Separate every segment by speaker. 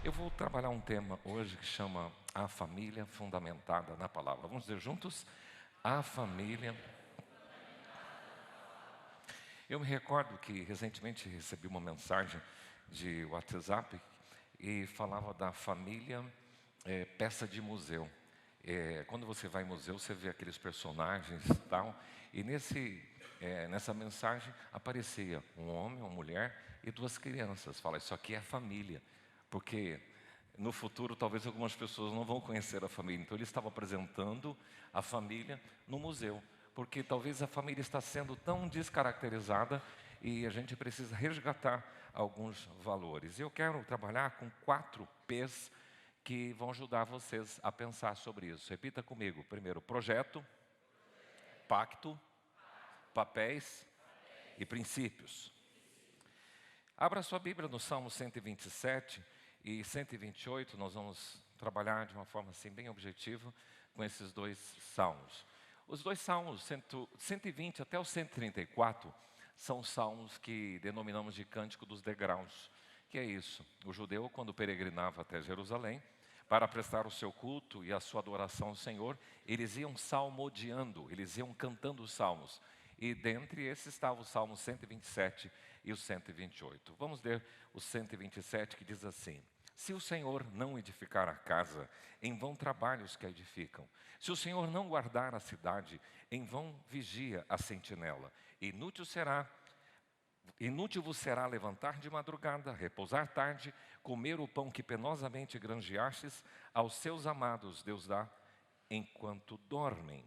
Speaker 1: Eu vou trabalhar um tema hoje que chama a família fundamentada na palavra. Vamos dizer juntos? A família. Eu me recordo que recentemente recebi uma mensagem de WhatsApp e falava da família peça de museu. Quando você vai em museu, você vê aqueles personagens e tal. E nessa mensagem aparecia um homem, uma mulher e duas crianças. Fala, isso aqui é família. Porque no futuro talvez algumas pessoas não vão conhecer a família. Então ele estava apresentando a família no museu. Porque talvez a família está sendo tão descaracterizada e a gente precisa resgatar alguns valores. Eu quero trabalhar com 4 P's que vão ajudar vocês a pensar sobre isso. Repita comigo. Primeiro, projeto, pacto, papéis e princípios. Abra sua Bíblia no Salmo 127 e 128. Nós vamos trabalhar de uma forma assim bem objetiva com esses dois salmos. Os dois salmos, 120 até o 134, são salmos que denominamos de cântico dos degraus. Que é isso? O judeu, quando peregrinava até Jerusalém, para prestar o seu culto e a sua adoração ao Senhor, eles iam salmodiando, eles iam cantando os salmos. E dentre esses estava o Salmo 127 e o 128. Vamos ler o 127 que diz assim: se o Senhor não edificar a casa, em vão trabalham os que a edificam. Se o Senhor não guardar a cidade, em vão vigia a sentinela. Inútil vos será levantar de madrugada, repousar tarde, comer o pão que penosamente granjeastes, aos seus amados Deus dá enquanto dormem.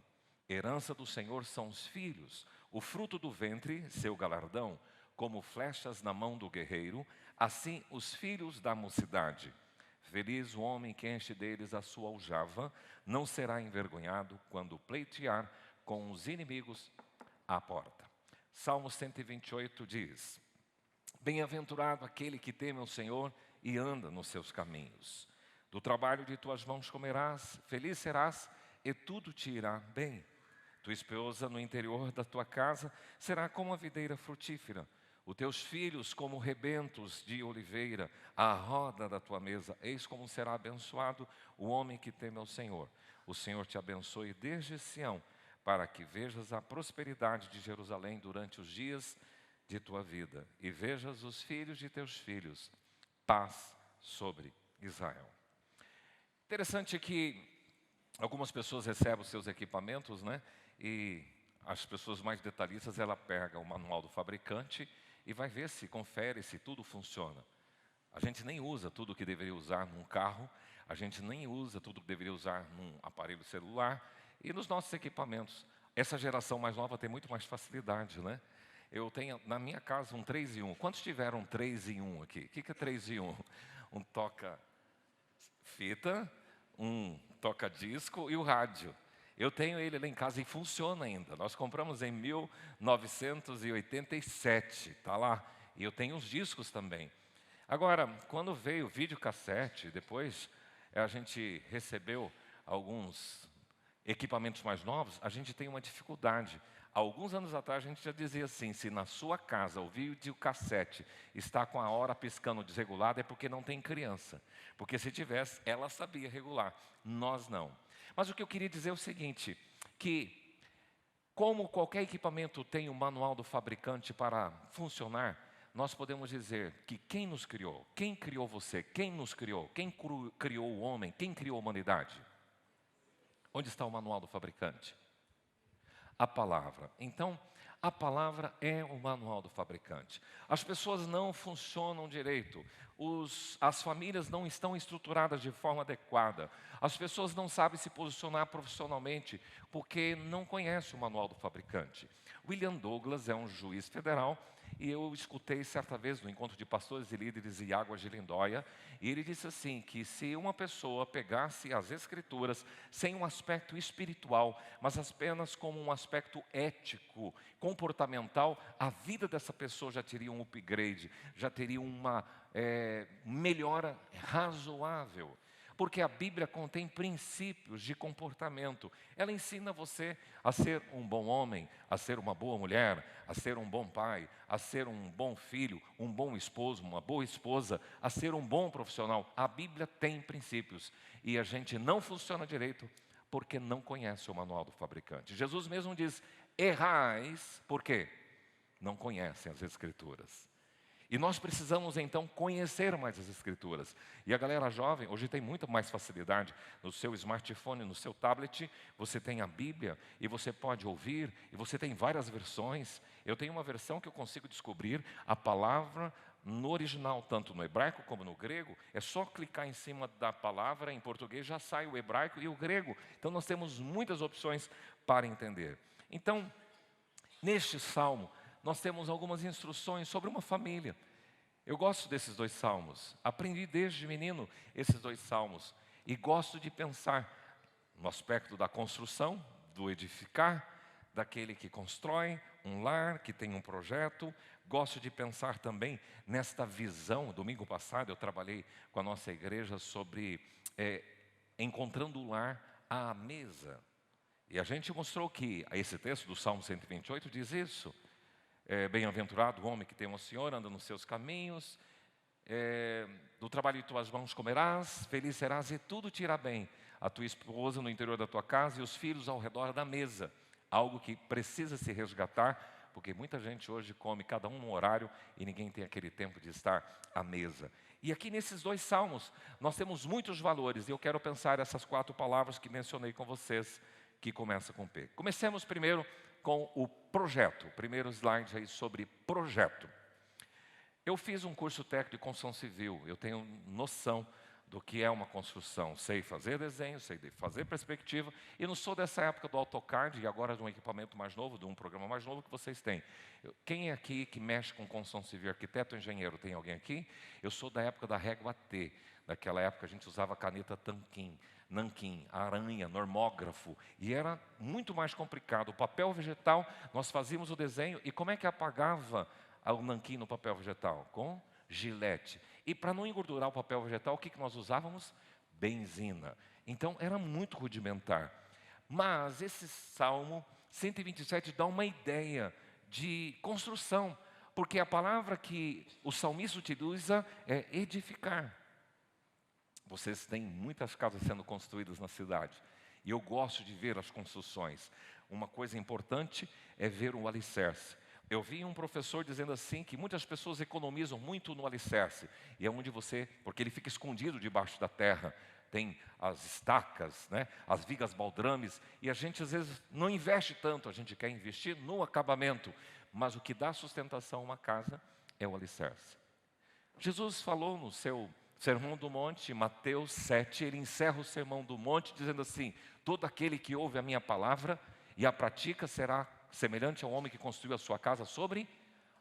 Speaker 1: Herança do Senhor são os filhos, o fruto do ventre, seu galardão, como flechas na mão do guerreiro, assim os filhos da mocidade. Feliz o homem que enche deles a sua aljava, não será envergonhado quando pleitear com os inimigos à porta. Salmo 128 diz: bem-aventurado aquele que teme ao Senhor e anda nos seus caminhos. Do trabalho de tuas mãos comerás, feliz serás e tudo te irá bem. Tua esposa no interior da tua casa será como a videira frutífera. Os teus filhos como rebentos de oliveira, à roda da tua mesa. Eis como será abençoado o homem que teme ao Senhor. O Senhor te abençoe desde Sião, para que vejas a prosperidade de Jerusalém durante os dias de tua vida, e vejas os filhos de teus filhos, paz sobre Israel. Interessante que algumas pessoas recebem os seus equipamentos, né? E as pessoas mais detalhistas, ela pega o manual do fabricante e vai ver se, confere se tudo funciona. A gente nem usa tudo que deveria usar num carro, a gente nem usa tudo que deveria usar num aparelho celular e nos nossos equipamentos. Essa geração mais nova tem muito mais facilidade, né? Eu tenho na minha casa um 3 em 1. Quantos tiveram um 3 em 1 aqui? O que é 3 em 1? Um toca-fita, um toca-disco e o rádio. Eu tenho ele lá em casa e funciona ainda. Nós compramos em 1987, está lá. E eu tenho os discos também. Agora, quando veio o videocassete, depois a gente recebeu alguns equipamentos mais novos, a gente tem uma dificuldade. Alguns anos atrás a gente já dizia assim: se na sua casa o videocassete está com a hora piscando desregulada, é porque não tem criança. Porque se tivesse, ela sabia regular. Nós não. Mas o que eu queria dizer é o seguinte, que como qualquer equipamento tem um manual do fabricante para funcionar, nós podemos dizer que quem nos criou, quem criou você, quem nos criou, quem criou o homem, quem criou a humanidade? Onde está o manual do fabricante? A palavra. Então, a palavra é o manual do fabricante. As pessoas não funcionam direito. As famílias não estão estruturadas de forma adequada. As pessoas não sabem se posicionar profissionalmente porque não conhecem o manual do fabricante. William Douglas é um juiz federal e eu escutei certa vez no encontro de pastores e líderes em Águas de Lindóia, e ele disse assim, que se uma pessoa pegasse as escrituras sem um aspecto espiritual, mas apenas como um aspecto ético, comportamental, a vida dessa pessoa já teria um upgrade, já teria uma melhora razoável. Porque a Bíblia contém princípios de comportamento. Ela ensina você a ser um bom homem, a ser uma boa mulher, a ser um bom pai, a ser um bom filho, um bom esposo, uma boa esposa, a ser um bom profissional. A Bíblia tem princípios e a gente não funciona direito porque não conhece o manual do fabricante. Jesus mesmo diz: errais, por quê? Não conhecem as Escrituras. E nós precisamos então conhecer mais as Escrituras. E a galera jovem hoje tem muita mais facilidade. No seu smartphone, no seu tablet, você tem a Bíblia e você pode ouvir, e você tem várias versões. Eu tenho uma versão que eu consigo descobrir a palavra no original, tanto no hebraico como no grego. É só clicar em cima da palavra, em português já sai o hebraico e o grego. Então nós temos muitas opções para entender. Então, neste salmo, nós temos algumas instruções sobre uma família. Eu gosto desses dois salmos. Aprendi desde menino esses dois salmos. E gosto de pensar no aspecto da construção, do edificar, daquele que constrói um lar, que tem um projeto. Gosto de pensar também nesta visão. Domingo passado eu trabalhei com a nossa igreja sobre encontrando o lar à mesa. E a gente mostrou que esse texto do Salmo 128 diz isso. Bem-aventurado o homem que tem o Senhor, anda nos seus caminhos, do trabalho de tuas mãos comerás, feliz serás e tudo te irá bem. A tua esposa no interior da tua casa e os filhos ao redor da mesa. Algo que precisa se resgatar, porque muita gente hoje come cada um num horário e ninguém tem aquele tempo de estar à mesa. E aqui nesses dois salmos, nós temos muitos valores, e eu quero pensar essas 4 palavras que mencionei com vocês, que começa com P. Comecemos primeiro com o projeto. O primeiro slide aí sobre projeto. Eu fiz um curso técnico de construção civil, eu tenho noção do que é uma construção. Sei fazer desenho, sei fazer perspectiva, e não sou dessa época do AutoCAD, e agora de um equipamento mais novo, de um programa mais novo que vocês têm. Quem é aqui que mexe com construção civil, arquiteto ou engenheiro, tem alguém aqui? Eu sou da época da régua T, daquela época a gente usava caneta nanquim, aranha, normógrafo, e era muito mais complicado. O papel vegetal, nós fazíamos o desenho, e como é que apagava o nanquim no papel vegetal? Com gilete. E para não engordurar o papel vegetal, o que nós usávamos? Benzina. Então era muito rudimentar. Mas esse Salmo 127 dá uma ideia de construção, porque a palavra que o salmista utiliza é edificar. Vocês têm muitas casas sendo construídas na cidade. E eu gosto de ver as construções. Uma coisa importante é ver o alicerce. Eu vi um professor dizendo assim que muitas pessoas economizam muito no alicerce. E é onde porque ele fica escondido debaixo da terra. Tem as estacas, né, as vigas baldrames. E a gente às vezes não investe tanto, a gente quer investir no acabamento. Mas o que dá sustentação a uma casa é o alicerce. Jesus falou no seu Sermão do Monte, Mateus 7, ele encerra o Sermão do Monte dizendo assim: todo aquele que ouve a minha palavra e a pratica será semelhante ao homem que construiu a sua casa sobre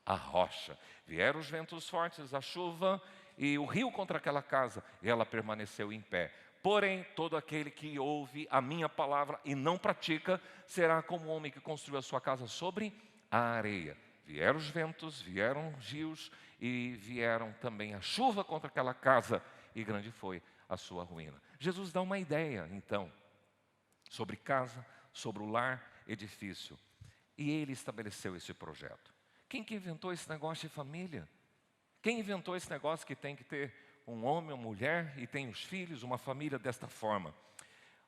Speaker 1: a rocha. Vieram os ventos fortes, a chuva e o rio contra aquela casa, e ela permaneceu em pé. Porém, todo aquele que ouve a minha palavra e não pratica, será como o homem que construiu a sua casa sobre a areia. Vieram os ventos, vieram os rios e vieram também a chuva contra aquela casa, e grande foi a sua ruína. Jesus dá uma ideia, então, sobre casa, sobre o lar, edifício. E ele estabeleceu esse projeto. Quem que inventou esse negócio de família? Quem inventou esse negócio que tem que ter um homem, uma mulher e tem os filhos, uma família desta forma?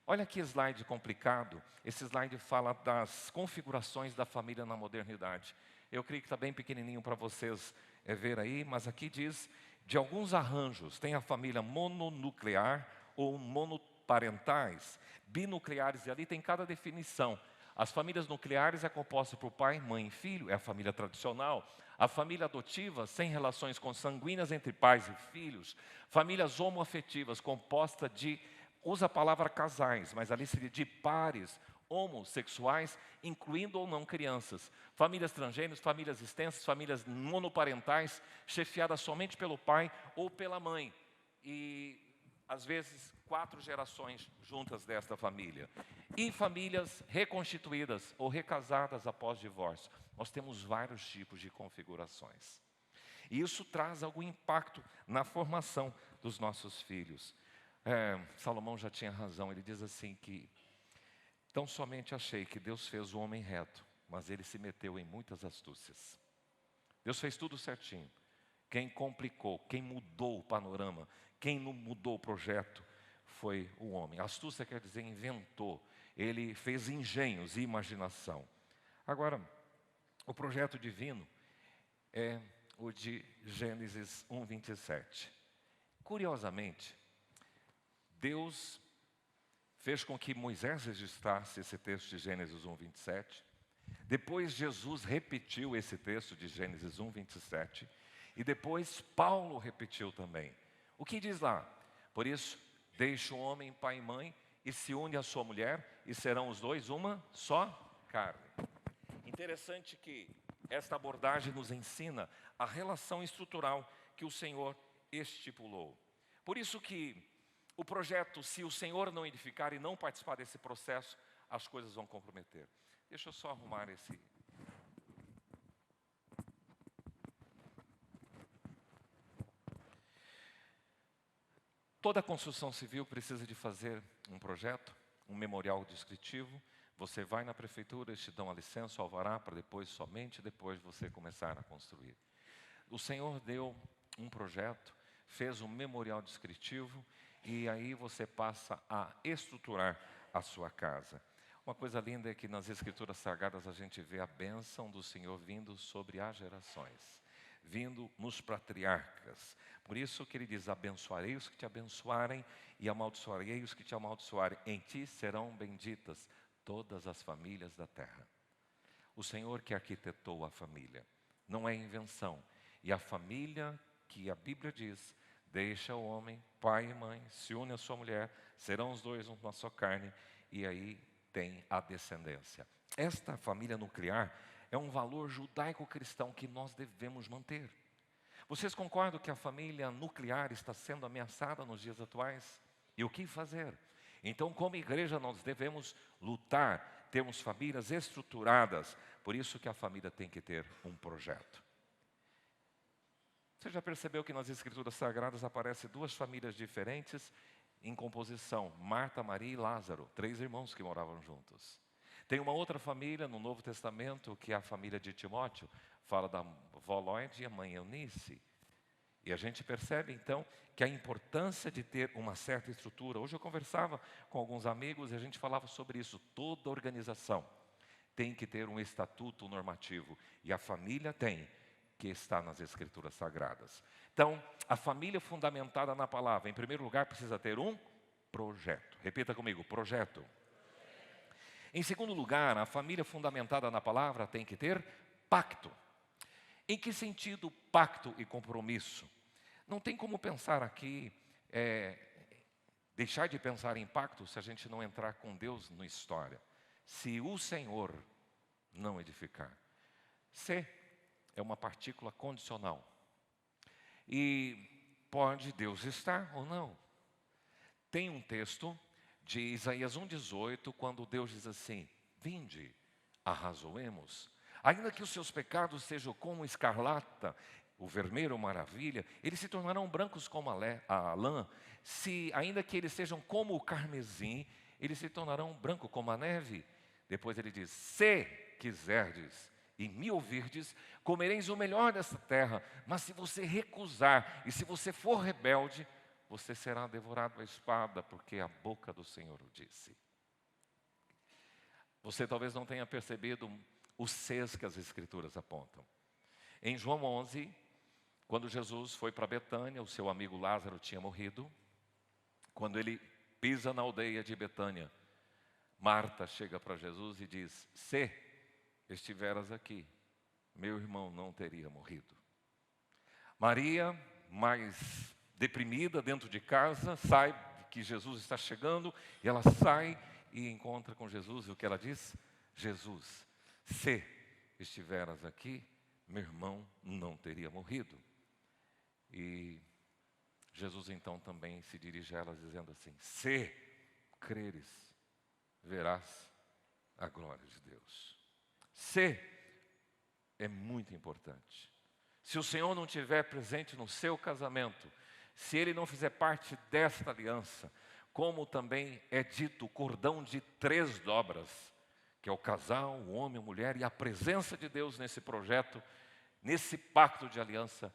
Speaker 1: Olha que slide complicado. Esse slide fala das configurações da família na modernidade. Eu creio que está bem pequenininho para vocês ver aí, mas aqui diz de alguns arranjos. Tem a família mononuclear ou monoparentais, binucleares, e ali tem cada definição. As famílias nucleares é composta por pai, mãe e filho, é a família tradicional. A família adotiva, sem relações consanguíneas entre pais e filhos. Famílias homoafetivas, composta de, usa a palavra casais, mas ali seria de pares homossexuais, incluindo ou não crianças. Famílias transgêneras, famílias extensas, famílias monoparentais, chefiadas somente pelo pai ou pela mãe. E, às vezes, 4 gerações juntas desta família. E famílias reconstituídas ou recasadas após divórcio. Nós temos vários tipos de configurações. E isso traz algum impacto na formação dos nossos filhos. Salomão já tinha razão, ele diz assim que tão somente achei que Deus fez o homem reto, mas ele se meteu em muitas astúcias. Deus fez tudo certinho. Quem complicou, quem mudou o panorama, quem não mudou o projeto foi o homem. Astúcia quer dizer inventou, ele fez engenhos e imaginação. Agora, o projeto divino é o de Gênesis 1:27. Curiosamente, Deus fez com que Moisés registrasse esse texto de Gênesis 1:27. Depois Jesus repetiu esse texto de Gênesis 1:27. E depois Paulo repetiu também. O que diz lá? Por isso, deixa o homem pai e mãe e se une à sua mulher e serão os dois uma só carne. Interessante que esta abordagem nos ensina a relação estrutural que o Senhor estipulou. Por isso que o projeto, se o Senhor não edificar e não participar desse processo, as coisas vão comprometer. Deixa eu só arrumar esse... Toda construção civil precisa de fazer um projeto, um memorial descritivo. Você vai na prefeitura, eles te dão a licença, o alvará, para depois, somente depois, você começar a construir. O Senhor deu um projeto, fez um memorial descritivo, e aí você passa a estruturar a sua casa. Uma coisa linda é que nas Escrituras Sagradas a gente vê a bênção do Senhor vindo sobre as gerações, vindo nos patriarcas. Por isso que ele diz, abençoarei os que te abençoarem e amaldiçoarei os que te amaldiçoarem. Em ti serão benditas todas as famílias da terra. O Senhor que arquitetou a família, não é invenção. E a família que a Bíblia diz, deixa o homem, pai e mãe, se une à sua mulher, serão os dois uma só carne, e aí tem a descendência. Esta família nuclear é um valor judaico-cristão que nós devemos manter. Vocês concordam que a família nuclear está sendo ameaçada nos dias atuais? E o que fazer? Então, como igreja, nós devemos lutar, termos famílias estruturadas. Por isso que a família tem que ter um projeto. Você já percebeu que nas Escrituras Sagradas aparecem duas famílias diferentes em composição? Marta, Maria e Lázaro, 3 irmãos que moravam juntos. Tem uma outra família no Novo Testamento, que é a família de Timóteo, fala da avó Lloyd e a mãe Eunice. E a gente percebe, então, que a importância de ter uma certa estrutura. Hoje eu conversava com alguns amigos e a gente falava sobre isso. Toda organização tem que ter um estatuto normativo. E a família tem que estar nas Escrituras Sagradas. Então, a família fundamentada na palavra, em primeiro lugar, precisa ter um projeto. Repita comigo, projeto. Em segundo lugar, a família fundamentada na palavra tem que ter pacto. Em que sentido pacto e compromisso? Não tem como pensar aqui, deixar de pensar em pacto se a gente não entrar com Deus na história. Se o Senhor não edificar. Se é uma partícula condicional. E pode Deus estar ou não. Tem um texto de Isaías 1:18, quando Deus diz assim, vinde, arrazoemos. Ainda que os seus pecados sejam como escarlata, o vermelho maravilha, eles se tornarão brancos como a lã. Ainda que eles sejam como o carmesim, eles se tornarão branco como a neve. Depois ele diz, se quiserdes e me ouvirdes, comereis o melhor dessa terra. Mas se você recusar e se você for rebelde, você será devorado à espada, porque a boca do Senhor o disse. Você talvez não tenha percebido os Cs que as Escrituras apontam. Em João 11, quando Jesus foi para Betânia, o seu amigo Lázaro tinha morrido. Quando ele pisa na aldeia de Betânia, Marta chega para Jesus e diz, se estiveras aqui, meu irmão não teria morrido. Maria, mais deprimida dentro de casa, sabe que Jesus está chegando, e ela sai e encontra com Jesus, e o que ela diz? Jesus, se estiveras aqui, meu irmão não teria morrido. E Jesus então também se dirige a elas dizendo assim, se creres, verás a glória de Deus. Se é muito importante. Se o Senhor não estiver presente no seu casamento, se ele não fizer parte desta aliança, como também é dito, o cordão de 3 dobras, que é o casal, o homem, a mulher, e a presença de Deus nesse projeto, nesse pacto de aliança,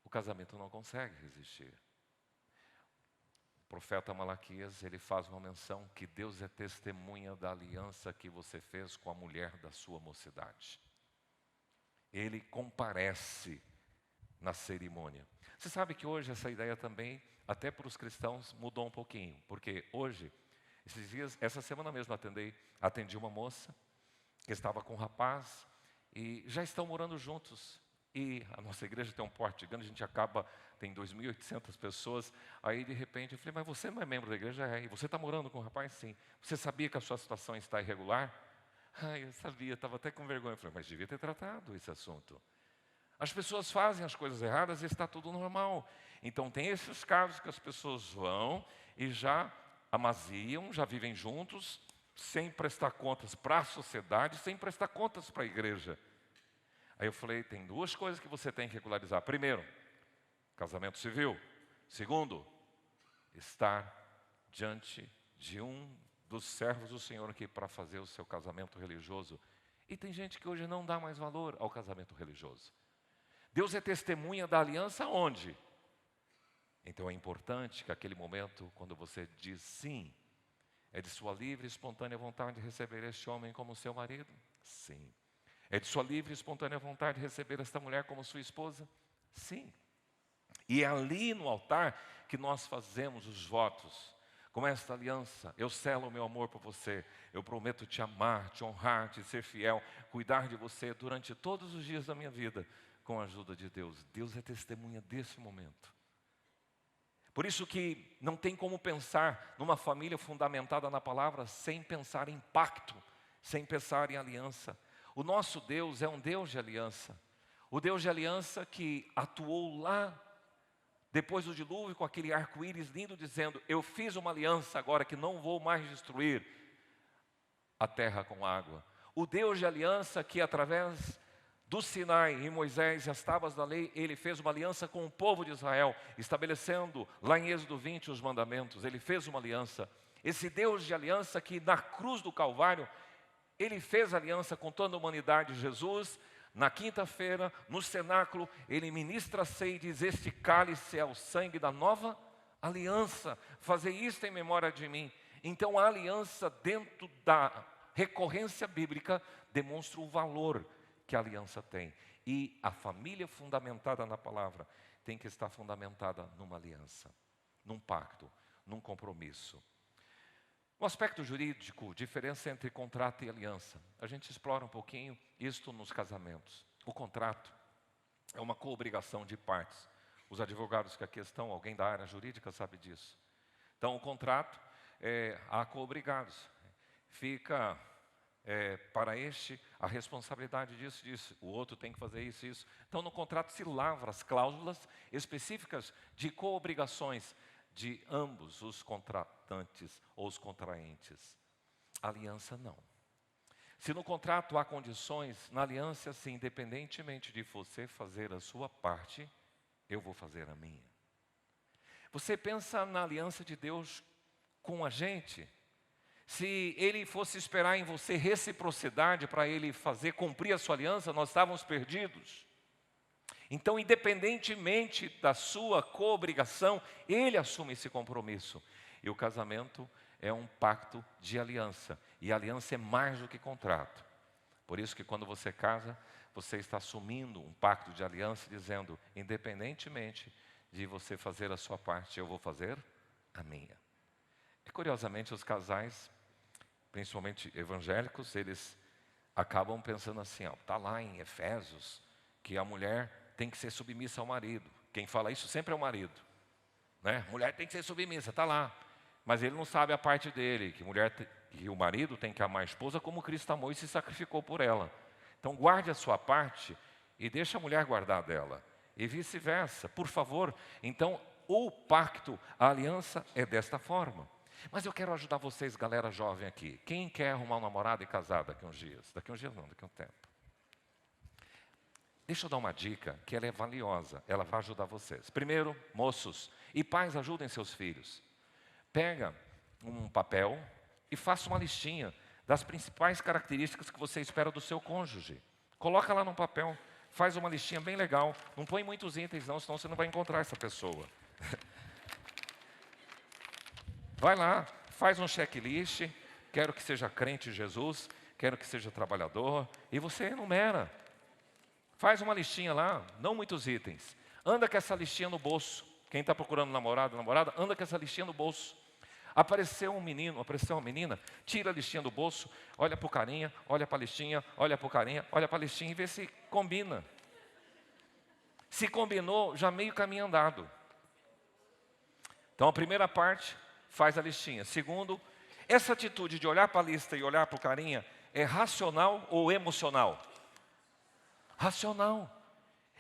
Speaker 1: o casamento não consegue resistir. O profeta Malaquias, ele faz uma menção que Deus é testemunha da aliança que você fez com a mulher da sua mocidade. Ele comparece na cerimônia. Você sabe que hoje essa ideia também, até para os cristãos, mudou um pouquinho. Porque hoje, esses dias, essa semana mesmo atendi uma moça que estava com um rapaz e já estão morando juntos. E a nossa igreja tem um porte grande, a gente tem 2.800 pessoas. Aí de repente eu falei, mas você não é membro da igreja? É. E você está morando com o rapaz? Sim. Você sabia que a sua situação está irregular? Ah, eu sabia, estava até com vergonha. Eu falei, mas devia ter tratado esse assunto. As pessoas fazem as coisas erradas e está tudo normal. Então tem esses casos que as pessoas vão e já amaziam, já vivem juntos, sem prestar contas para a sociedade, sem prestar contas para a igreja. Aí eu falei, tem 2 coisas que você tem que regularizar. Primeiro, casamento civil. Segundo, estar diante de um dos servos do Senhor aqui para fazer o seu casamento religioso. E tem gente que hoje não dá mais valor ao casamento religioso. Deus é testemunha da aliança onde? Então é importante que aquele momento, quando você diz sim, é de sua livre e espontânea vontade de receber este homem como seu marido? Sim. É de sua livre e espontânea vontade de receber esta mulher como sua esposa? Sim. E é ali no altar que nós fazemos os votos. Com esta aliança, eu selo o meu amor por você. Eu prometo te amar, te honrar, te ser fiel, cuidar de você durante todos os dias da minha vida, com a ajuda de Deus. Deus é testemunha desse momento. Por isso que não tem como pensar numa família fundamentada na palavra sem pensar em pacto, sem pensar em aliança. O nosso Deus é um Deus de aliança. O Deus de aliança que atuou lá, depois do dilúvio, com aquele arco-íris lindo, dizendo, eu fiz uma aliança agora que não vou mais destruir a terra com água. O Deus de aliança que através do Sinai e Moisés e as tábuas da lei, ele fez uma aliança com o povo de Israel, estabelecendo lá em Êxodo 20 os mandamentos. Ele fez uma aliança. Esse Deus de aliança que na cruz do Calvário, ele fez aliança com toda a humanidade. Jesus, na quinta-feira, no cenáculo, ele ministra a ceia e diz, este cálice é o sangue da nova aliança. Fazer isto em memória de mim. Então a aliança dentro da recorrência bíblica demonstra o valor que a aliança tem. E a família fundamentada na palavra tem que estar fundamentada numa aliança, num pacto, num compromisso. No aspecto jurídico, diferença entre contrato e aliança. A gente explora um pouquinho isto nos casamentos. O contrato é uma coobrigação de partes. Os advogados que aqui estão, alguém da área jurídica sabe disso. Então, o contrato, há coobrigados. Fica para este a responsabilidade disso. O outro tem que fazer isso. Então, no contrato se lavra as cláusulas específicas de coobrigações de ambos os contratantes ou os contraentes. Aliança não. Se no contrato há condições, na aliança sim, independentemente de você fazer a sua parte, eu vou fazer a minha. Você pensa na aliança de Deus com a gente? Se Ele fosse esperar em você reciprocidade para Ele fazer cumprir a sua aliança, nós estávamos perdidos. Então, independentemente da sua coobrigação, Ele assume esse compromisso. E o casamento é um pacto de aliança. E a aliança é mais do que contrato. Por isso que quando você casa, você está assumindo um pacto de aliança, dizendo, independentemente de você fazer a sua parte, eu vou fazer a minha. E curiosamente, os casais, principalmente evangélicos, eles acabam pensando assim, está lá em Efésios, que a mulher tem que ser submissa ao marido. Quem fala isso sempre é o marido, né? Mulher tem que ser submissa, está lá. Mas ele não sabe a parte dele, que o marido tem que amar a esposa como Cristo amou e se sacrificou por ela. Então guarde a sua parte e deixe a mulher guardar dela. E vice-versa, por favor. Então o pacto, a aliança é desta forma. Mas eu quero ajudar vocês, galera jovem aqui. Quem quer arrumar um namorado e casar daqui a uns dias? Daqui a uns dias não, daqui a um tempo. Deixa eu dar uma dica que ela é valiosa, ela vai ajudar vocês. Primeiro, moços e pais, ajudem seus filhos. Pega um papel e faça uma listinha das principais características que você espera do seu cônjuge. Coloca lá no papel, faz uma listinha bem legal. Não põe muitos itens não, senão você não vai encontrar essa pessoa. Vai lá, faz um checklist. Quero que seja crente em Jesus, quero que seja trabalhador. E você enumera. Faz uma listinha lá, não muitos itens. Anda com essa listinha no bolso. Quem está procurando namorado, namorada, anda com essa listinha no bolso. Apareceu um menino, apareceu uma menina, tira a listinha do bolso, olha para o carinha, olha para a listinha, olha para o carinha, olha para a listinha e vê se combina. Se combinou, já meio caminho andado. Então a primeira parte, faz a listinha. Segundo, essa atitude de olhar para a lista e olhar para o carinha é racional ou emocional? Racional.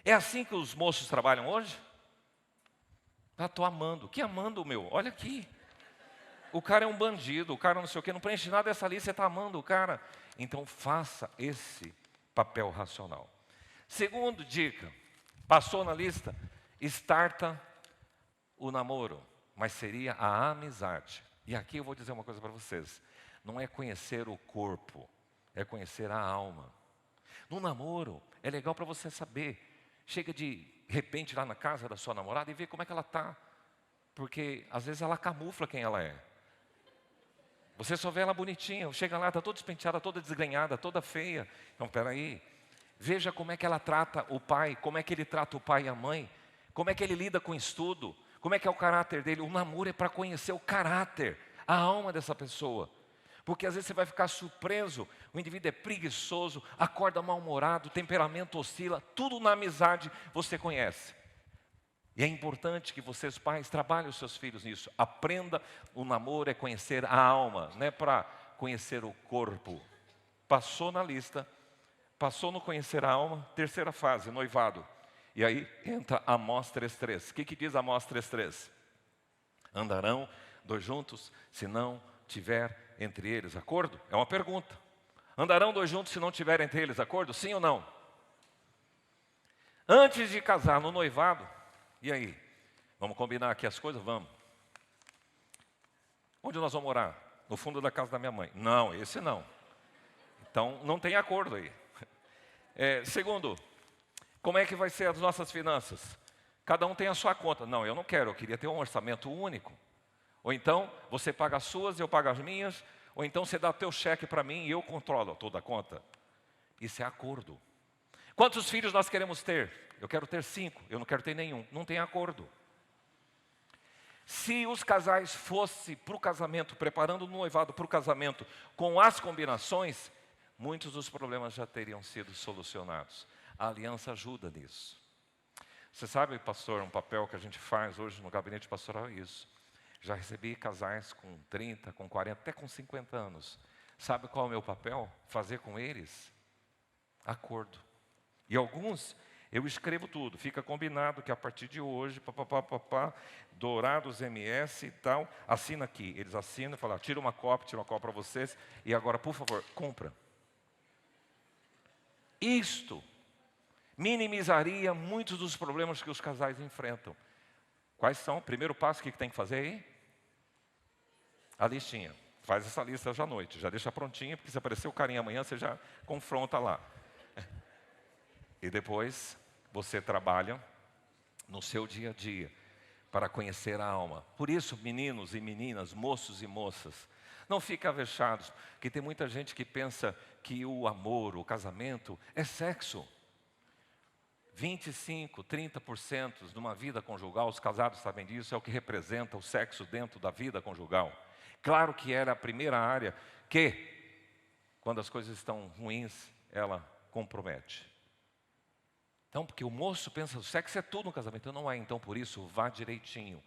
Speaker 1: É assim que os moços trabalham hoje? Ah, estou amando. Que amando, meu? Olha aqui. O cara é um bandido, o cara não sei o quê, não preenche nada dessa lista, você está amando o cara. Então faça esse papel racional. Segundo dica, passou na lista, starta o namoro, mas seria a amizade. E aqui eu vou dizer uma coisa para vocês. Não é conhecer o corpo, é conhecer a alma. No namoro, é legal para você saber. Chega de repente lá na casa da sua namorada e vê como é que ela está. Porque às vezes ela camufla quem ela é. Você só vê ela bonitinha, chega lá, está toda despenteada, toda desgrenhada, toda feia. Então, peraí, veja como é que ela trata o pai, como é que ele trata o pai e a mãe, como é que ele lida com o estudo, como é que é o caráter dele. O namoro é para conhecer o caráter, a alma dessa pessoa. Porque às vezes você vai ficar surpreso, o indivíduo é preguiçoso, acorda mal-humorado, o temperamento oscila, tudo na amizade você conhece. E é importante que vocês, pais, trabalhem os seus filhos nisso. Aprenda, o namoro é conhecer a alma, não é para conhecer o corpo. Passou na lista, passou no conhecer a alma, terceira fase, noivado. E aí entra Amós 3:3. O que diz Amós 3:3? Andarão dois juntos, se não tiver entre eles acordo? É uma pergunta. Andarão dois juntos se não tiver entre eles acordo? Sim ou não? Antes de casar no noivado, e aí? Vamos combinar aqui as coisas? Vamos. Onde nós vamos morar? No fundo da casa da minha mãe. Não, esse não. Então, não tem acordo aí. Segundo, como é que vai ser as nossas finanças? Cada um tem a sua conta. Não, eu não quero, eu queria ter um orçamento único. Ou então, você paga as suas, eu pago as minhas. Ou então, você dá o teu cheque para mim e eu controlo toda a conta. Isso é acordo. Quantos filhos nós queremos ter? Eu quero ter 5, eu não quero ter nenhum. Não tem acordo. Se os casais fossem para o casamento, preparando o noivado para o casamento, com as combinações, muitos dos problemas já teriam sido solucionados. A aliança ajuda nisso. Você sabe, pastor, um papel que a gente faz hoje no gabinete pastoral é isso. Já recebi casais com 30, com 40, até com 50 anos. Sabe qual é o meu papel? Fazer com eles acordo. E alguns, eu escrevo tudo. Fica combinado que a partir de hoje, Dourados MS e tal, assina aqui. Eles assinam e falam, tira uma cópia para vocês. E agora, por favor, compra. Isto minimizaria muitos dos problemas que os casais enfrentam. Quais são? Primeiro passo, o que tem que fazer aí? A listinha. Faz essa lista hoje à noite. Já deixa prontinha, porque se aparecer o carinha amanhã, você já confronta lá. E depois, você trabalha no seu dia a dia para conhecer a alma. Por isso, meninos e meninas, moços e moças, não fiquem avechados, porque tem muita gente que pensa que o amor, o casamento, é sexo. 25%, 30% de uma vida conjugal, os casados sabem disso, é o que representa o sexo dentro da vida conjugal. Claro que era a primeira área que, quando as coisas estão ruins, ela compromete. Então, porque o moço pensa, o sexo é tudo no casamento. Não é, então, por isso, vá direitinho.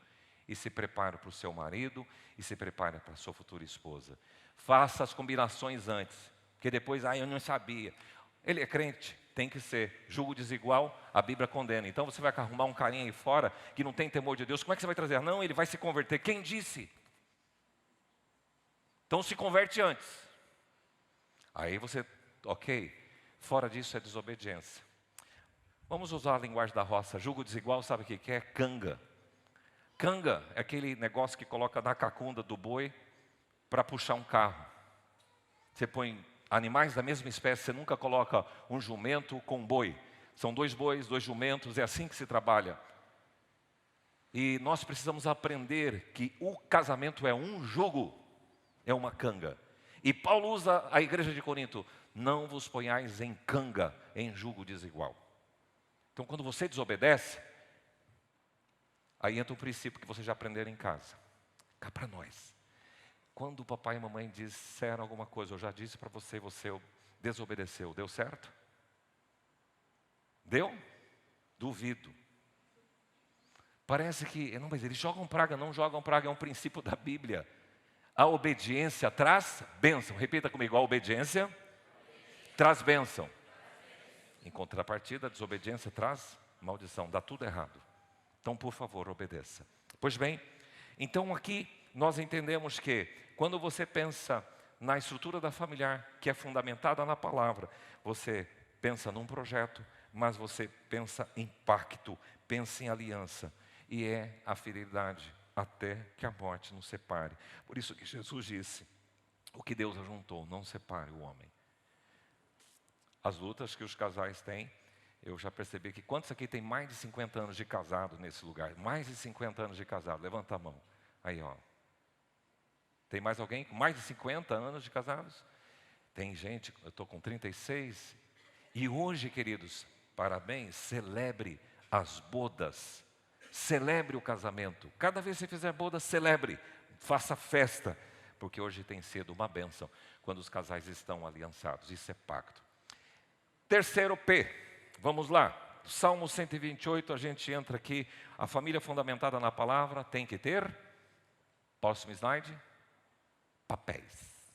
Speaker 1: E se prepare para o seu marido, e se prepare para a sua futura esposa. Faça as combinações antes, porque depois, eu não sabia. Ele é crente, tem que ser. Julgo desigual, a Bíblia condena. Então, você vai arrumar um carinha aí fora, que não tem temor de Deus. Como é que você vai trazer? Não, ele vai se converter. Quem disse? Então, se converte antes. Aí você, ok, fora disso é desobediência. Vamos usar a linguagem da roça. Jugo desigual, sabe o que é? Canga. Canga é aquele negócio que coloca na cacunda do boi para puxar um carro. Você põe animais da mesma espécie, você nunca coloca um jumento com um boi. São dois bois, dois jumentos, é assim que se trabalha. E nós precisamos aprender que o casamento é um jugo, é uma canga. E Paulo usa a igreja de Corinto: não vos ponhais em canga, em jugo desigual. Então, quando você desobedece, aí entra um princípio que vocês já aprenderam em casa. Cá para nós. Quando o papai e a mamãe disseram alguma coisa, eu já disse para você, você desobedeceu, deu certo? Deu? Duvido. Parece que, não, mas eles jogam praga, não jogam praga, é um princípio da Bíblia. A obediência traz bênção. Repita comigo: a obediência traz bênção. Em contrapartida, a desobediência traz maldição, dá tudo errado. Então, por favor, obedeça. Pois bem, então aqui nós entendemos que quando você pensa na estrutura da familiar, que é fundamentada na palavra, você pensa num projeto, mas você pensa em pacto, pensa em aliança. E é a fidelidade até que a morte nos separe. Por isso que Jesus disse: o que Deus ajuntou, não separe o homem. As lutas que os casais têm, eu já percebi que quantos aqui tem mais de 50 anos de casado nesse lugar? Mais de 50 anos de casado, levanta a mão. Aí, ó. Tem mais alguém com mais de 50 anos de casados? Tem gente, eu estou com 36. E hoje, queridos, parabéns, celebre as bodas. Celebre o casamento. Cada vez que você fizer boda, celebre. Faça festa. Porque hoje tem sido uma bênção quando os casais estão aliançados. Isso é pacto. Terceiro P, vamos lá. Salmo 128, a gente entra aqui. A família fundamentada na palavra tem que ter, próximo slide, papéis.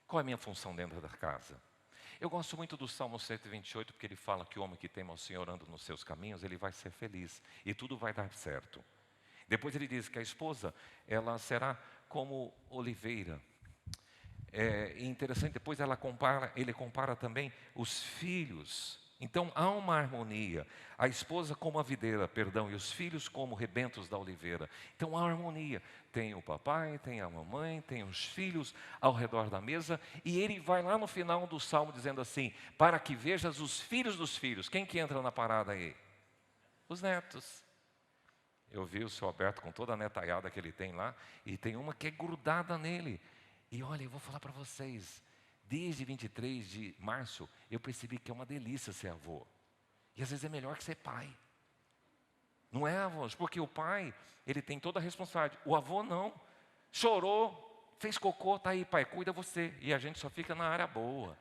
Speaker 1: Qual é a minha função dentro da casa? Eu gosto muito do Salmo 128, porque ele fala que o homem que teme ao Senhor anda nos seus caminhos, ele vai ser feliz e tudo vai dar certo. Depois ele diz que a esposa, ela será como oliveira. É interessante, depois ele compara também os filhos. Então há uma harmonia. A esposa como a videira, e os filhos como rebentos da oliveira. Então há harmonia. Tem o papai, tem a mamãe, tem os filhos ao redor da mesa. E ele vai lá no final do salmo dizendo assim: para que vejas os filhos dos filhos. Quem que entra na parada aí? Os netos. Eu vi o seu Alberto com toda a netaiada que ele tem lá. E tem uma que é grudada nele. E olha, eu vou falar para vocês, desde 23 de março, eu percebi que é uma delícia ser avô. E às vezes é melhor que ser pai. Não é, avós? Porque o pai, ele tem toda a responsabilidade. O avô não. Chorou, fez cocô, tá aí, pai, cuida você. E a gente só fica na área boa.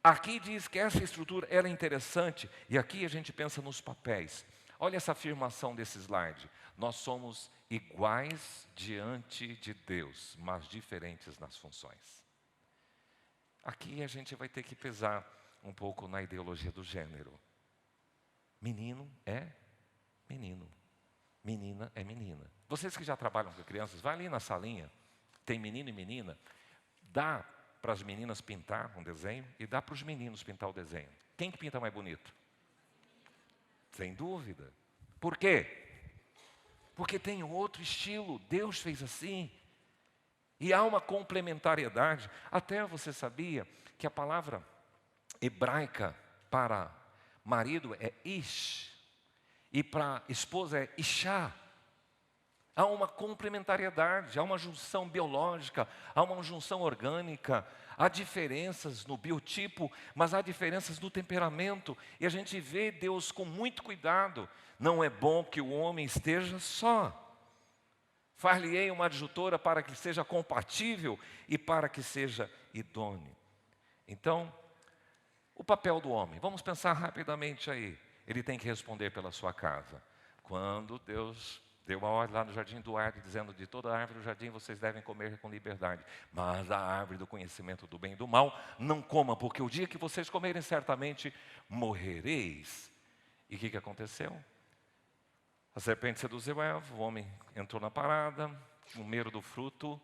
Speaker 1: Aqui diz que essa estrutura, ela é interessante. E aqui a gente pensa nos papéis. Olha essa afirmação desse slide. Nós somos iguais diante de Deus, mas diferentes nas funções. Aqui a gente vai ter que pesar um pouco na ideologia do gênero. Menino é menino, menina é menina. Vocês que já trabalham com crianças, vai ali na salinha, tem menino e menina, dá para as meninas pintar um desenho e dá para os meninos pintar o desenho. Quem que pinta mais bonito? Sem dúvida. Por quê? Porque tem outro estilo, Deus fez assim. E há uma complementariedade. Até você sabia que a palavra hebraica para marido é ish, e para esposa é ishá. Há uma complementariedade, há uma junção biológica, há uma junção orgânica, há diferenças no biotipo, mas há diferenças no temperamento. E a gente vê Deus com muito cuidado. Não é bom que o homem esteja só. Far-lhe-ei uma adjutora para que seja compatível e para que seja idôneo. Então, o papel do homem, vamos pensar rapidamente aí. Ele tem que responder pela sua casa. Quando Deus deu uma ordem lá no jardim do Éden, dizendo: de toda a árvore do jardim vocês devem comer com liberdade, mas a árvore do conhecimento do bem e do mal não coma, porque o dia que vocês comerem certamente morrereis. E o que aconteceu? A serpente seduziu Eva, o homem entrou na parada, comeram do fruto.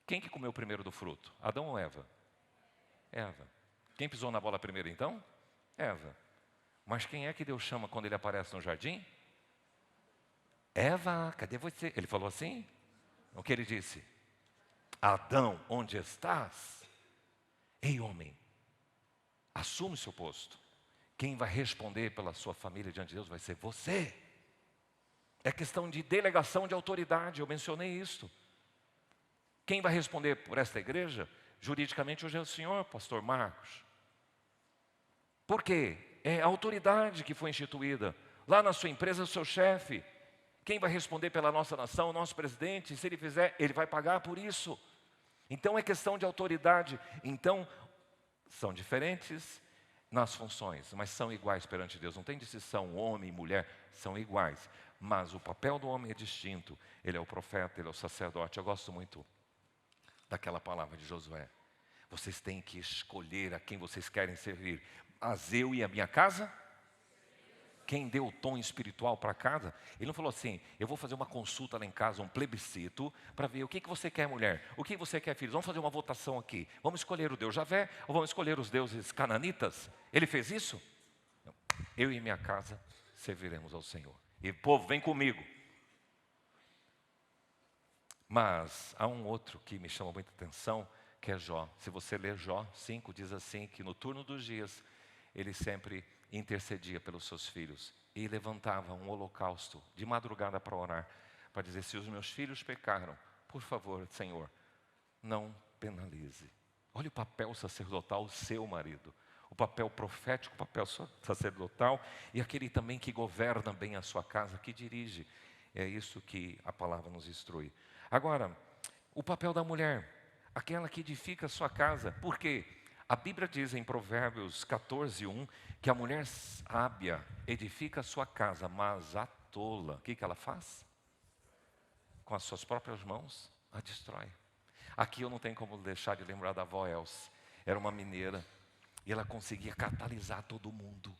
Speaker 1: Quem que comeu primeiro do fruto? Adão ou Eva? Eva. Quem pisou na bola primeiro então? Eva. Mas quem é que Deus chama quando ele aparece no jardim? Eva, cadê você? Ele falou assim? O que ele disse? Adão, onde estás? Ei, homem, assume seu posto. Quem vai responder pela sua família diante de Deus vai ser você. É questão de delegação de autoridade, eu mencionei isso. Quem vai responder por esta igreja? Juridicamente hoje é o senhor, pastor Marcos. Por quê? É a autoridade que foi instituída. Lá na sua empresa, o seu chefe. Quem vai responder pela nossa nação? O nosso presidente. Se ele fizer, ele vai pagar por isso. Então é questão de autoridade. Então, são diferentes nas funções, mas são iguais perante Deus. Não tem distinção, homem e mulher, são iguais. Mas o papel do homem é distinto. Ele é o profeta, ele é o sacerdote. Eu gosto muito daquela palavra de Josué. Vocês têm que escolher a quem vocês querem servir. Mas eu e a minha casa? Quem deu o tom espiritual para casa? Ele não falou assim, eu vou fazer uma consulta lá em casa, um plebiscito, para ver o que você quer, mulher, o que você quer, filhos. Vamos fazer uma votação aqui. Vamos escolher o Deus Javé ou vamos escolher os deuses cananitas? Ele fez isso? Não. Eu e minha casa serviremos ao Senhor. E povo, vem comigo. Mas há um outro que me chama muita atenção, que é Jó. Se você ler Jó 5, diz assim, que no turno dos dias, ele sempre intercedia pelos seus filhos e levantava um holocausto de madrugada para orar, para dizer, se os meus filhos pecaram, por favor, Senhor, não penalize. Olha o papel sacerdotal, seu marido, o papel profético, o papel sacerdotal e aquele também que governa bem a sua casa, que dirige. É isso que a palavra nos instrui. Agora, o papel da mulher, aquela que edifica a sua casa. Por quê? A Bíblia diz em Provérbios 14:1 que a mulher sábia edifica a sua casa, mas a tola, o que ela faz? Com as suas próprias mãos, a destrói. Aqui eu não tenho como deixar de lembrar da avó Elsa. Era uma mineira e ela conseguia catalisar todo mundo.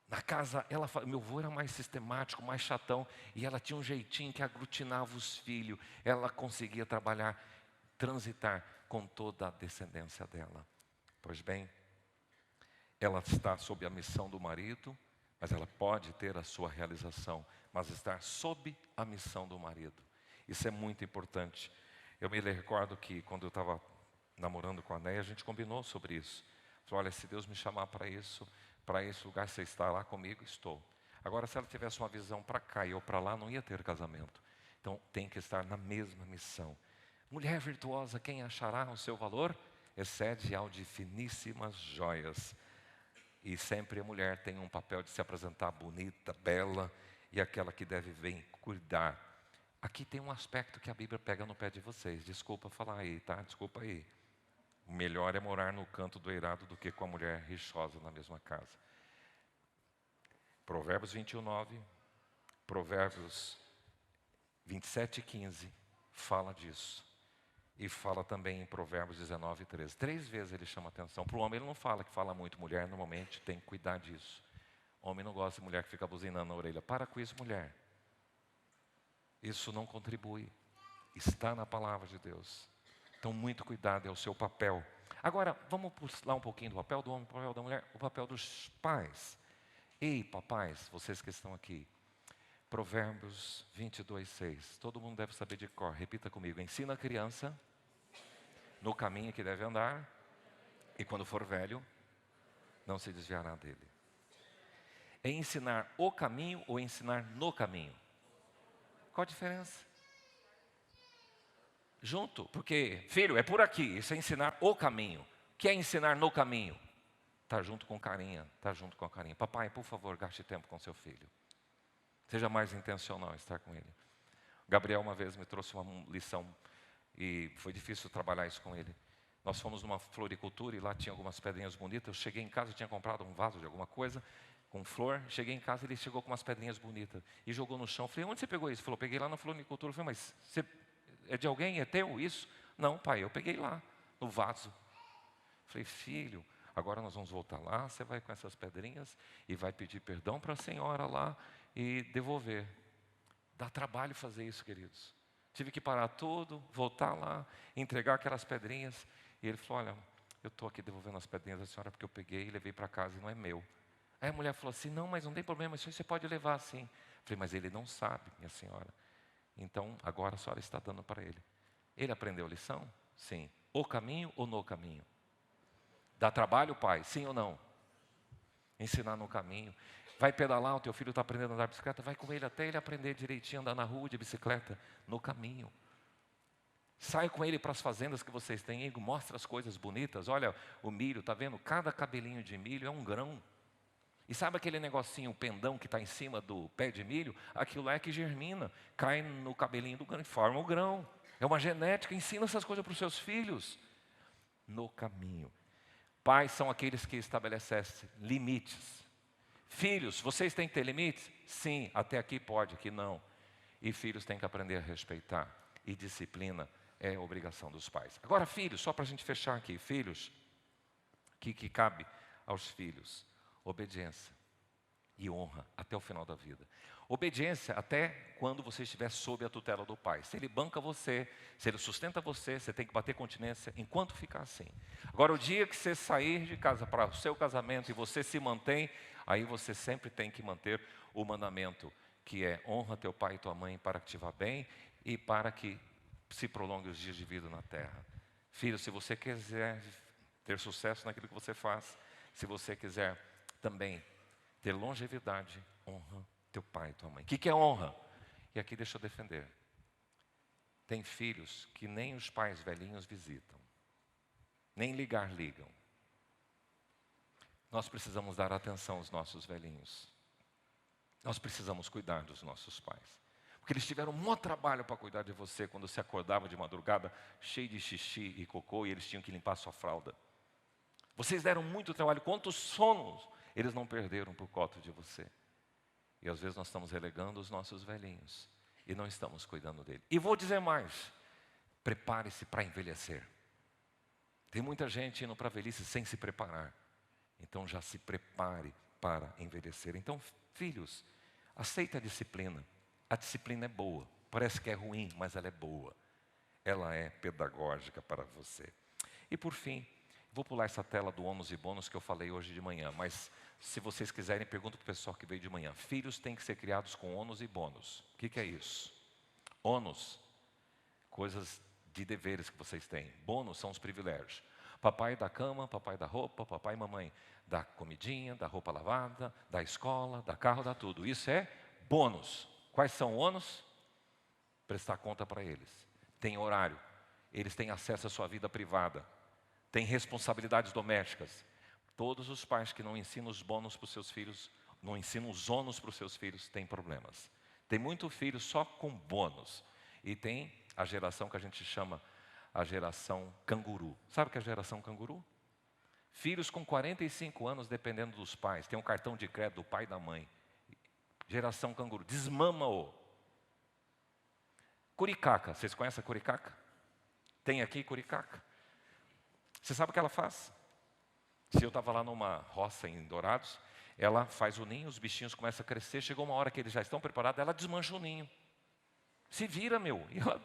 Speaker 1: Na casa, meu avô era mais sistemático, mais chatão, e ela tinha um jeitinho que aglutinava os filhos. Ela conseguia trabalhar, transitar com toda a descendência dela. Pois bem, ela está sob a missão do marido, mas ela pode ter a sua realização, mas estar sob a missão do marido. Isso é muito importante. Eu me recordo que quando eu estava namorando com a Néia, a gente combinou sobre isso. Falei, olha, se Deus me chamar para esse lugar, você está lá comigo? Estou. Agora, se ela tivesse uma visão para cá e eu para lá, não ia ter casamento. Então, tem que estar na mesma missão. Mulher virtuosa, quem achará o seu valor? Excede ao de finíssimas joias. E sempre a mulher tem um papel de se apresentar bonita, bela, e aquela que deve bem cuidar. Aqui tem um aspecto que a Bíblia pega no pé de vocês. Desculpa falar aí, tá? Desculpa aí. O melhor é morar no canto do eirado do que com a mulher rixosa na mesma casa. Provérbios 21:9, Provérbios 27:15 fala disso. E fala também em Provérbios 19:13. 3 vezes ele chama atenção. Para o homem ele não fala, que fala muito. Mulher normalmente tem que cuidar disso. Homem não gosta de mulher que fica buzinando na orelha. Para com isso, mulher. Isso não contribui. Está na palavra de Deus. Então, muito cuidado, é o seu papel. Agora, vamos pular um pouquinho do papel do homem, do papel da mulher, o papel dos pais. Ei, papais, vocês que estão aqui. Provérbios 22:6. Todo mundo deve saber de cor. Repita comigo. Ensina a criança no caminho que deve andar, e quando for velho, não se desviará dele. É ensinar o caminho ou ensinar no caminho? Qual a diferença? Junto, porque, filho, é por aqui. Isso é ensinar o caminho. O que é ensinar no caminho? Estar junto com carinha, estar junto com carinha. Papai, por favor, gaste tempo com seu filho. Seja mais intencional em estar com ele. Gabriel uma vez me trouxe uma lição e foi difícil trabalhar isso com ele. Nós fomos numa floricultura e lá tinha algumas pedrinhas bonitas. Eu cheguei em casa, eu tinha comprado um vaso de alguma coisa com flor. Cheguei em casa e ele chegou com umas pedrinhas bonitas e jogou no chão. Eu falei, onde você pegou isso? Ele falou, peguei lá na floricultura. Eu falei, mas você, é de alguém? É teu isso? Não, pai, eu peguei lá, no vaso. Eu falei, filho, agora nós vamos voltar lá, você vai com essas pedrinhas e vai pedir perdão para a senhora lá e devolver. Dá trabalho fazer isso, queridos. Tive que parar tudo, voltar lá, entregar aquelas pedrinhas. E ele falou, olha, eu estou aqui devolvendo as pedrinhas da senhora porque eu peguei e levei para casa e não é meu. Aí a mulher falou assim, não, mas não tem problema, isso aí você pode levar assim. Eu falei, mas ele não sabe, minha senhora. Então, agora a senhora está dando para ele. Ele aprendeu a lição? Sim. O caminho ou no caminho? Dá trabalho, pai? Sim ou não? Ensinar no caminho. Vai pedalar, o teu filho está aprendendo a andar de bicicleta, vai com ele até ele aprender direitinho a andar na rua de bicicleta, no caminho. Sai com ele para as fazendas que vocês têm, mostra as coisas bonitas. Olha o milho, está vendo? Cada cabelinho de milho é um grão. E sabe aquele negocinho, o pendão que está em cima do pé de milho? Aquilo lá é que germina, cai no cabelinho do grão e forma o grão. É uma genética, ensina essas coisas para os seus filhos. No caminho. Pais são aqueles que estabelecem limites. Filhos, vocês têm que ter limites? Sim, até aqui pode, aqui não. E filhos têm que aprender a respeitar. E disciplina é obrigação dos pais. Agora, filhos, só para a gente fechar aqui. Filhos, que cabe aos filhos? Obediência e honra até o final da vida. Obediência até quando você estiver sob a tutela do pai. Se ele banca você, se ele sustenta você, você tem que bater continência enquanto ficar assim. Agora, o dia que você sair de casa para o seu casamento e você se mantém, aí você sempre tem que manter o mandamento, que é honra teu pai e tua mãe para que te vá bem e para que se prolongue os dias de vida na terra. Filho, se você quiser ter sucesso naquilo que você faz, se você quiser também ter longevidade, honra teu pai e tua mãe. O que é honra? E aqui deixa eu defender. Tem filhos que nem os pais velhinhos visitam, nem ligar ligam. Nós precisamos dar atenção aos nossos velhinhos. Nós precisamos cuidar dos nossos pais. Porque eles tiveram um maior trabalho para cuidar de você quando você acordava de madrugada, cheio de xixi e cocô, e eles tinham que limpar a sua fralda. Vocês deram muito trabalho. Quantos sonos eles não perderam por conta de você? E às vezes nós estamos relegando os nossos velhinhos e não estamos cuidando dele. E vou dizer mais, prepare-se para envelhecer. Tem muita gente indo para a velhice sem se preparar. Então já se prepare para envelhecer. Então, filhos, aceita a disciplina. A disciplina é boa. Parece que é ruim, mas ela é boa. Ela é pedagógica para você. E por fim, vou pular essa tela do ônus e bônus que eu falei hoje de manhã, mas se vocês quiserem, pergunto para o pessoal que veio de manhã. Filhos têm que ser criados com ônus e bônus. O que é isso? Ônus, coisas de deveres que vocês têm. Bônus são os privilégios. Papai da cama, papai da roupa, papai e mamãe da comidinha, da roupa lavada, da escola, da carro, da tudo. Isso é bônus. Quais são ônus? Prestar conta para eles. Tem horário. Eles têm acesso à sua vida privada. Tem responsabilidades domésticas. Todos os pais que não ensinam os bônus para os seus filhos, não ensinam os ônus para os seus filhos, têm problemas. Tem muito filho só com bônus. E tem a geração que a gente chama a geração canguru. Sabe o que é a geração canguru? Filhos com 45 anos dependendo dos pais. Tem um cartão de crédito do pai e da mãe. Geração canguru. Desmama-o. Curicaca. Vocês conhecem a curicaca? Tem aqui curicaca. Você sabe o que ela faz? Se eu estava lá numa roça em Dourados, ela faz o ninho, os bichinhos começam a crescer, chegou uma hora que eles já estão preparados, ela desmancha o ninho. Se vira, meu. E ela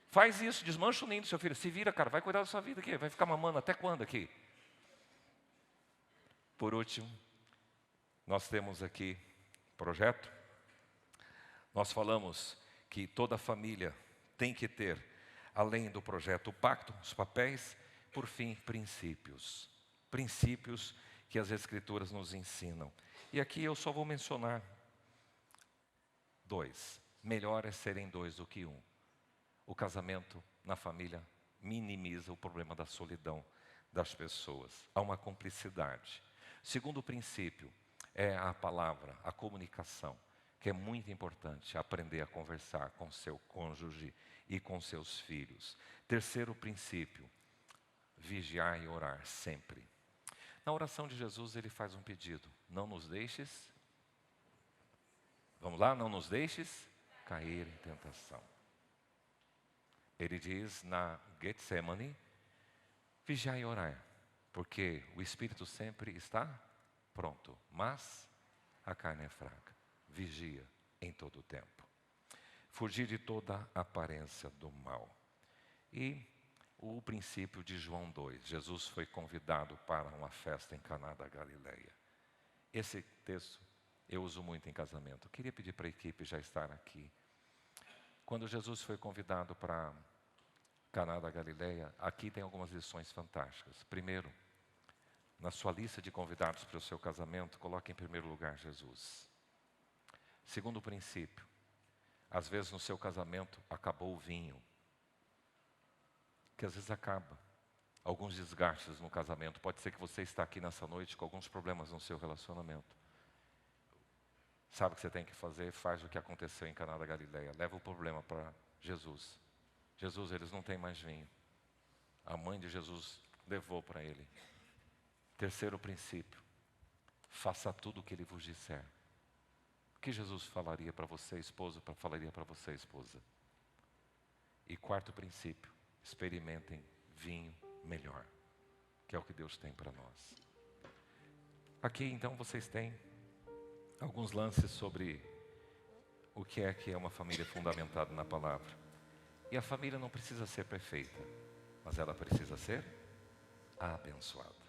Speaker 1: faz isso, desmancha o ninho do seu filho. Se vira, cara, vai cuidar da sua vida aqui. Vai ficar mamando até quando aqui? Por último, nós temos aqui projeto. Nós falamos que toda família tem que ter, além do projeto, o pacto, os papéis, por fim, princípios. Princípios que as Escrituras nos ensinam. E aqui eu só vou mencionar 2. Melhor é serem 2 do que 1. O casamento na família minimiza o problema da solidão das pessoas. Há uma cumplicidade. Segundo princípio é a palavra, a comunicação, que é muito importante, aprender a conversar com seu cônjuge e com seus filhos. Terceiro princípio, vigiar e orar sempre. Na oração de Jesus, ele faz um pedido. Não nos deixes, vamos lá, não nos deixes cair em tentação. Ele diz na Getsemane, vigiar e orar, porque o espírito sempre está pronto, mas a carne é fraca. Vigia em todo o tempo. Fugir de toda aparência do mal. E o princípio de João 2. Jesus foi convidado para uma festa em Caná da Galileia. Esse texto eu uso muito em casamento. Eu queria pedir para a equipe já estar aqui. Quando Jesus foi convidado para Caná da Galileia, aqui tem algumas lições fantásticas. Primeiro, na sua lista de convidados para o seu casamento, coloque em primeiro lugar Jesus. Segundo princípio, às vezes no seu casamento acabou o vinho, que às vezes acaba. Alguns desgastes no casamento. Pode ser que você está aqui nessa noite com alguns problemas no seu relacionamento. Sabe o que você tem que fazer? Faz o que aconteceu em Caná da Galileia. Leva o problema para Jesus. Jesus, eles não têm mais vinho. A mãe de Jesus levou para ele. Terceiro princípio. Faça tudo o que ele vos disser. O que Jesus falaria para você, esposo, falaria para você, esposa. E quarto princípio. Experimentem vinho melhor, que é o que Deus tem para nós. Aqui então vocês têm alguns lances sobre o que é uma família fundamentada na palavra. E a família não precisa ser perfeita, mas ela precisa ser abençoada.